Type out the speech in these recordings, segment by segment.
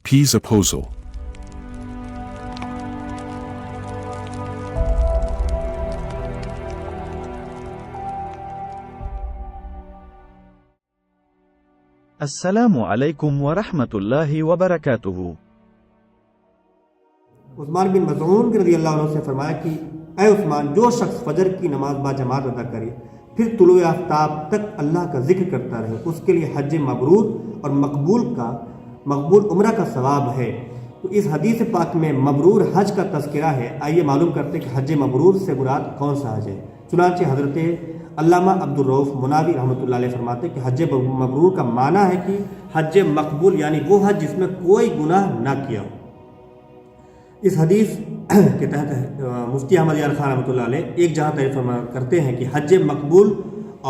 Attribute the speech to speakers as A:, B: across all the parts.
A: Peas Apostle.
B: السلام علیکم ورحمۃ اللہ وبرکاتہ۔
C: عثمان بن مظعون رضی اللہ عنہ سے فرمایا کہ اے عثمان، جو شخص فجر کی نماز با جماعت ادا کرے پھر طلوع آفتاب تک اللہ کا ذکر کرتا رہے، اس کے لیے حج مبرور اور مقبول عمرہ کا ثواب ہے۔ تو اس حدیث پاک میں مبرور حج کا تذکرہ ہے۔ آئیے معلوم کرتے کہ حج مبرور سے مراد کون سا حج ہے۔ چنانچہ حضرت علامہ عبدالرؤف مناوی رحمۃ اللہ علیہ فرماتے کہ حج مبرور کا معنی ہے کہ حج مقبول، یعنی وہ حج جس میں کوئی گناہ نہ کیا ہو۔ اس حدیث کے تحت مفتی احمد یار خان رحمۃ اللہ علیہ ایک جہاں تعریف کرتے ہیں کہ حج مقبول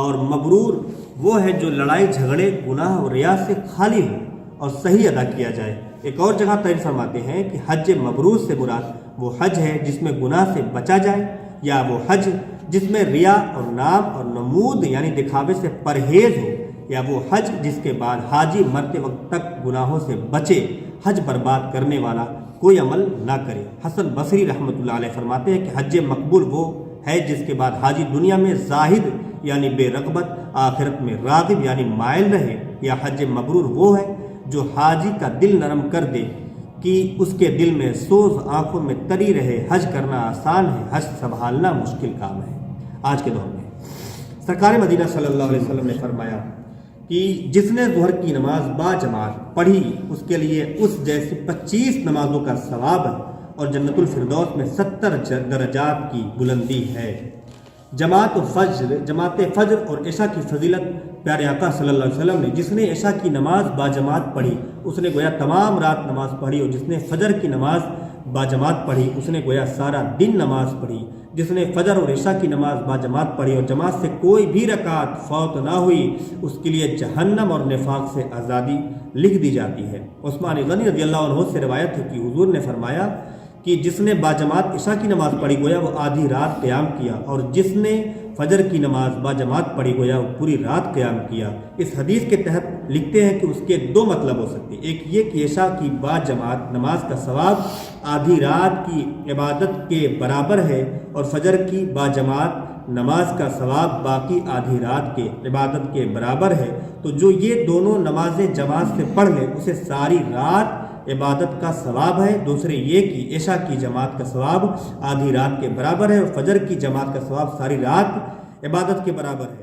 C: اور مبرور وہ ہے جو لڑائی جھگڑے گناہ اور ریا سے خالی ہو اور صحیح ادا کیا جائے۔ ایک اور جگہ تعریف فرماتے ہیں کہ حج مبرور سے مراد وہ حج ہے جس میں گناہ سے بچا جائے، یا وہ حج جس میں ریا اور نام اور نمود یعنی دکھاوے سے پرہیز ہو، یا وہ حج جس کے بعد حاجی مرتے وقت تک گناہوں سے بچے، حج برباد کرنے والا کوئی عمل نہ کرے۔ حسن بصری رحمۃ اللہ علیہ فرماتے ہیں کہ حج مقبول وہ ہے جس کے بعد حاجی دنیا میں زاہد یعنی بے رغبت، آخرت میں راغب یعنی مائل رہے، یا حج مبرور وہ ہے جو حاجی کا دل نرم کر دے کہ اس کے دل میں سوز، آنکھوں میں تری رہے۔ حج کرنا آسان ہے، حج سنبھالنا مشکل کام ہے۔ آج کے دور میں سرکار مدینہ صلی اللہ علیہ وسلم نے فرمایا کہ جس نے ظہر کی نماز با جماعت پڑھی اس کے لیے اس جیسی 25 نمازوں کا ثواب ہے اور جنت الفردوس میں 70 درجات کی بلندی ہے۔ جماعت فجر اور عشاء کی فضیلت پیارے آقا صلی اللہ علیہ وسلم نے جس نے عشاء کی نماز با جماعت پڑھی اس نے گویا تمام رات نماز پڑھی، اور جس نے فجر کی نماز با جماعت پڑھی اس نے گویا سارا دن نماز پڑھی۔ جس نے فجر اور عشاء کی نماز با جماعت پڑھی اور جماعت سے کوئی بھی رکعت فوت نہ ہوئی اس کے لیے جہنم اور نفاق سے آزادی لکھ دی جاتی ہے۔ عثمان غنی رضی اللہ عنہ سے روایت ہے کہ حضور نے فرمایا کہ جس نے با جماعت عشاء کی نماز پڑھی گویا وہ آدھی رات قیام کیا، اور جس نے فجر کی نماز با جماعت پڑھی گویا وہ پوری رات قیام کیا۔ اس حدیث کے تحت لکھتے ہیں کہ اس کے دو مطلب ہو سکتے ہیں، ایک یہ کہ عشاء کی با جماعت نماز کا ثواب آدھی رات کی عبادت کے برابر ہے، اور فجر کی با جماعت نماز کا ثواب باقی آدھی رات کے عبادت کے برابر ہے۔ تو جو یہ دونوں نمازیں جماعت سے پڑھ لے اسے ساری رات عبادت کا ثواب ہے۔ دوسرے یہ کہ عشاء کی جماعت کا ثواب آدھی رات کے برابر ہے، اور فجر کی جماعت کا ثواب ساری رات عبادت کے برابر ہے۔